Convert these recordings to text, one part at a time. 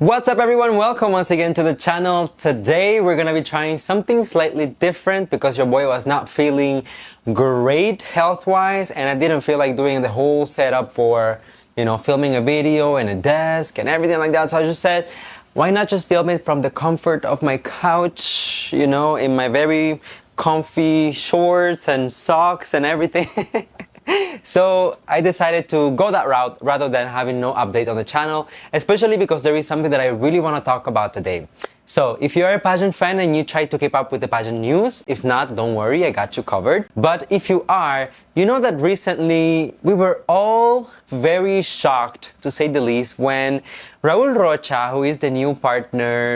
What's up everyone, welcome once again to the channel. Today we're gonna be trying something slightly different because your boy was not feeling great health-wise and I didn't feel like doing the whole setup for, filming a video and a desk and everything like that. So I just said, why not just film it from the comfort of my couch, in my very comfy shorts and socks and everything. So I decided to go that route rather than having no update on the channel, especially because there is something that I really want to talk about today. So if you're a pageant fan and you try to keep up with the pageant news, if not, don't worry, I got you covered. But if you are, you know that recently we were all very shocked, to say the least, when Raul Rocha, who is the new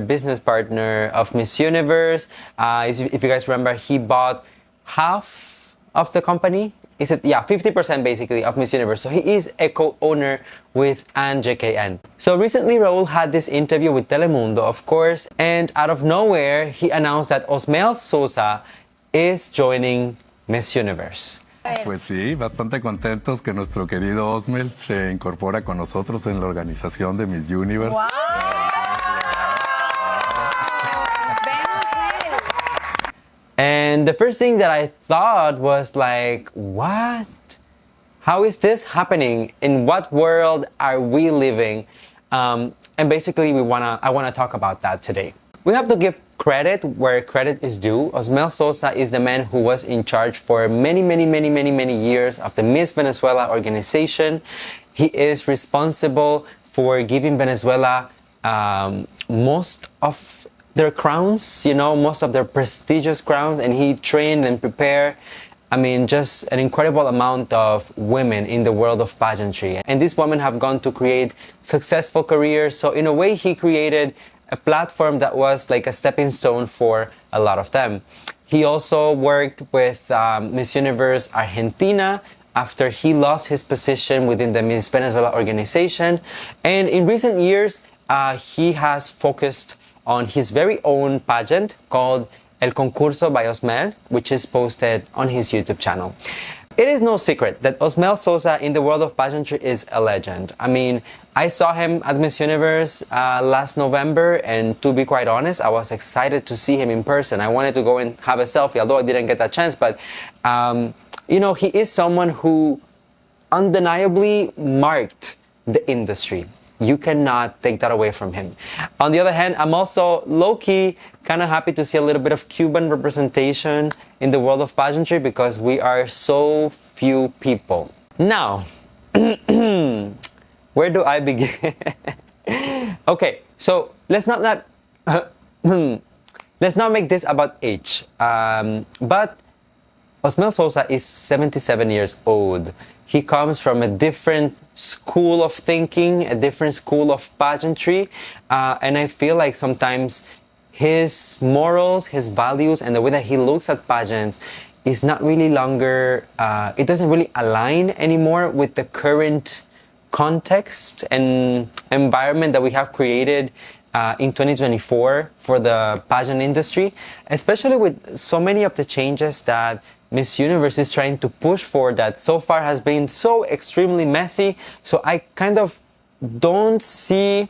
business partner of Miss Universe, if you guys remember, he bought half of the company. 50% basically of Miss Universe. So he is a co-owner with JKN. So recently Raul had this interview with Telemundo, of course, and out of nowhere he announced that Osmel Sousa is joining Miss Universe. Pues sí, bastante contentos que nuestro querido Osmel se incorpora con nosotros en la organización de Miss Universe. Wow. And the first thing that I thought was like, what? How is this happening? In what world are we living? And basically I wanna talk about that today. We have to give credit where credit is due. Osmel Sousa is the man who was in charge for many years of the Miss Venezuela organization. He is responsible for giving Venezuela most of their crowns, most of their prestigious crowns, and he trained and prepared, just an incredible amount of women in the world of pageantry. And these women have gone to create successful careers. So in a way, he created a platform that was like a stepping stone for a lot of them. He also worked with Miss Universe Argentina after he lost his position within the Miss Venezuela organization. And in recent years, he has focused on his very own pageant called El Concurso by Osmel, which is posted on his YouTube channel. It is no secret that Osmel Sousa in the world of pageantry is a legend. I saw him at Miss Universe last November, and to be quite honest, I was excited to see him in person. I wanted to go and have a selfie, although I didn't get that chance, but he is someone who undeniably marked the industry. You cannot take that away from him. On the other hand, I'm also low-key kind of happy to see a little bit of Cuban representation in the world of pageantry because we are so few people. Now, where do I begin? Okay, so let's not make this about age. But Osmel Sousa is 77 years old. He comes from a different school of thinking, a different school of pageantry, and I feel like sometimes his morals, his values, and the way that he looks at pageants is not really longer, it doesn't really align anymore with the current context and environment that we have created in 2024 for the pageant industry, especially with so many of the changes that Miss Universe is trying to push for that so far has been so extremely messy. So I kind of don't see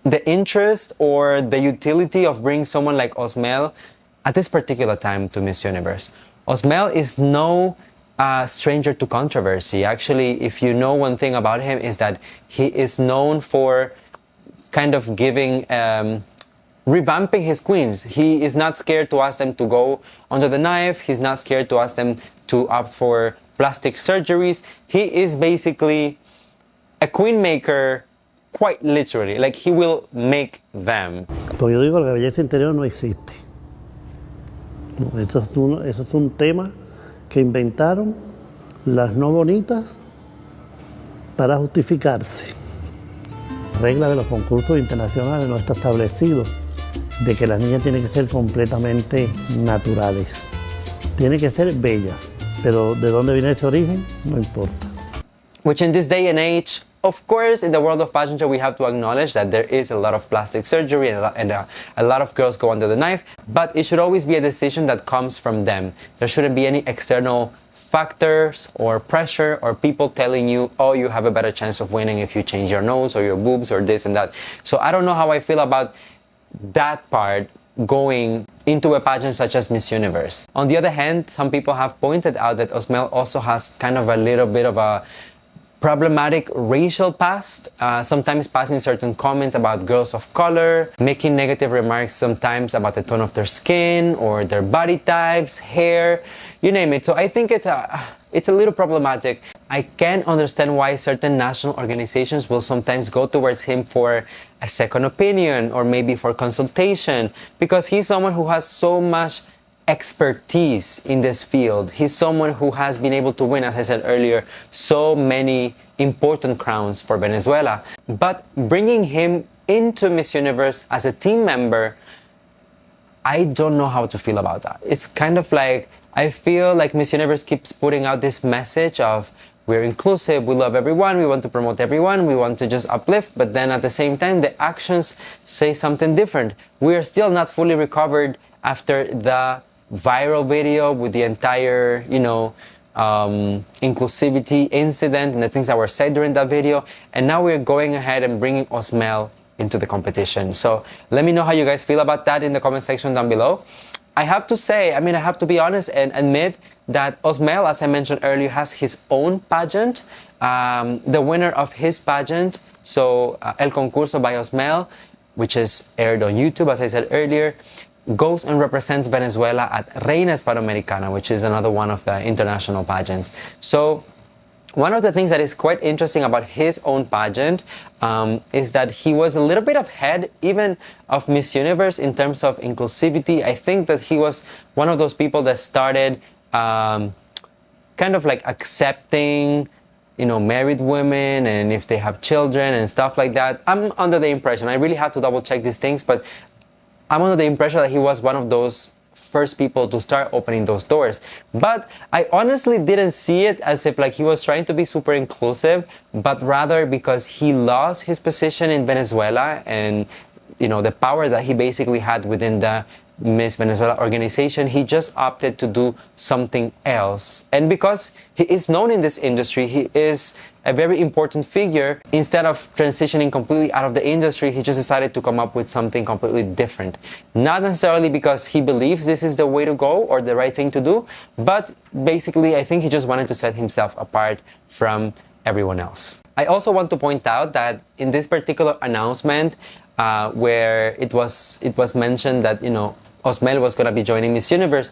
the interest or the utility of bringing someone like Osmel at this particular time to Miss Universe. Osmel is no stranger to controversy. Actually, if you know one thing about him is that he is known for kind of giving revamping his queens. He is not scared to ask them to go under the knife. He's not scared to ask them to opt for plastic surgeries. He is basically a queen maker, quite literally. Like, he will make them. Porque yo digo, la belleza interior no existe. No, eso es un tema que inventaron las no bonitas para justificarse. La regla de los concursos internacionales no está establecido de que las niñas tienen que ser completamente naturales. Tienen que ser bellas, pero de dónde viene ese origen no importa. Which in this day and age, of course, in the world of pageantry, we have to acknowledge that there is a lot of plastic surgery and a lot of girls go under the knife, but it should always be a decision that comes from them. There shouldn't be any external factors or pressure or people telling you, oh, you have a better chance of winning if you change your nose or your boobs or this and that. So I don't know how I feel about that part going into a pageant such as Miss Universe. On the other hand, some people have pointed out that Osmel also has kind of a little bit of a problematic racial past, sometimes passing certain comments about girls of color, making negative remarks sometimes about the tone of their skin or their body types, hair, you name it. So I think it's a little problematic. I can understand why certain national organizations will sometimes go towards him for a second opinion or maybe for consultation, because he's someone who has so much expertise in this field. He's someone who has been able to win, as I said earlier, so many important crowns for Venezuela. But bringing him into Miss Universe as a team member, I don't know how to feel about that. It's kind of like, I feel like Miss Universe keeps putting out this message of we're inclusive, we love everyone, we want to promote everyone, we want to just uplift, but then at the same time, the actions say something different. We are still not fully recovered after the viral video with the entire, inclusivity incident and the things that were said during that video. And now we're going ahead and bringing Osmel into the competition. So let me know how you guys feel about that in the comment section down below. I have to say, I have to be honest and admit that Osmel, as I mentioned earlier, has his own pageant. The winner of his pageant, so El Concurso by Osmel, which is aired on YouTube, as I said earlier, goes and represents Venezuela at Reina Hispanoamericana, which is another one of the international pageants. So one of the things that is quite interesting about his own pageant is that he was a little bit ahead even of Miss Universe in terms of inclusivity. I think that he was one of those people that started kind of like accepting married women and if they have children and stuff like that. I'm under the impression, I really have to double check these things, but I'm under the impression that he was one of those first people to start opening those doors. But I honestly didn't see it as if like he was trying to be super inclusive, but rather because he lost his position in Venezuela and the power that he basically had within the Miss Venezuela organization, he just opted to do something else. And because he is known in this industry, he is a very important figure. Instead of transitioning completely out of the industry, he just decided to come up with something completely different. Not necessarily because he believes this is the way to go or the right thing to do, but basically I think he just wanted to set himself apart from everyone else. I also want to point out that in this particular announcement, where it was mentioned that Osmel was going to be joining Miss Universe,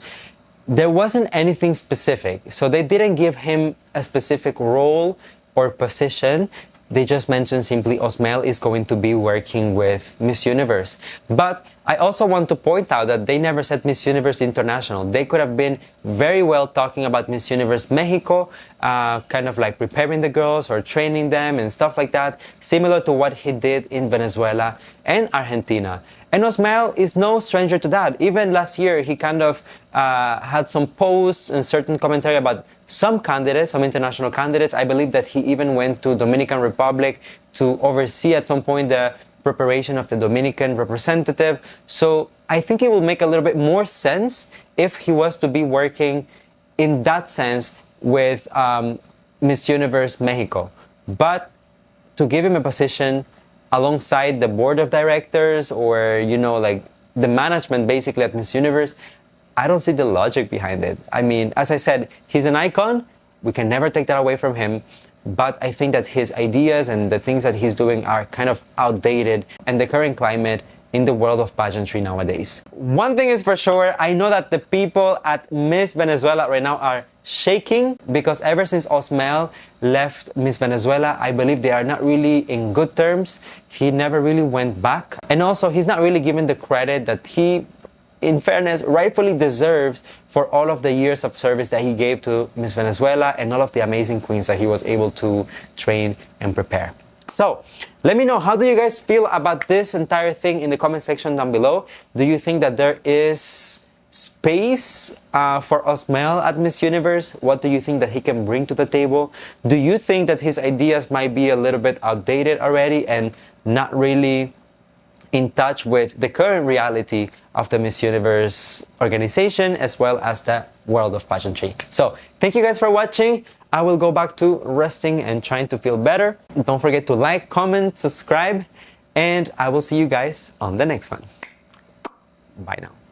there wasn't anything specific. So they didn't give him a specific role or position. They just mentioned simply Osmel is going to be working with Miss Universe. But I also want to point out that they never said Miss Universe International. They could have been very well talking about Miss Universe Mexico, kind of like preparing the girls or training them and stuff like that, similar to what he did in Venezuela and Argentina. And Osmel is no stranger to that. Even last year, he kind of had some posts and certain commentary about some candidates, some international candidates. I believe that he even went to Dominican Republic to oversee at some point the preparation of the Dominican representative. So I think it will make a little bit more sense if he was to be working in that sense with Miss Universe Mexico. But to give him a position alongside the board of directors or, like the management basically at Miss Universe, I don't see the logic behind it. As I said, he's an icon. We can never take that away from him. But I think that his ideas and the things that he's doing are kind of outdated in the current climate in the world of pageantry nowadays. One thing is for sure, I know that the people at Miss Venezuela right now are shaking because ever since Osmel left Miss Venezuela, I believe they are not really in good terms. He never really went back. And also, he's not really given the credit that he, in fairness, rightfully deserves for all of the years of service that he gave to Miss Venezuela and all of the amazing queens that he was able to train and prepare. So, let me know, how do you guys feel about this entire thing in the comment section down below? Do you think that there is space for Osmel at Miss Universe? What do you think that he can bring to the table? Do you think that his ideas might be a little bit outdated already and not really in touch with the current reality of the Miss Universe organization as well as the world of pageantry. So thank you guys for watching. I will go back to resting and trying to feel better. Don't forget to like, comment, subscribe, and I will see you guys on the next one. Bye now.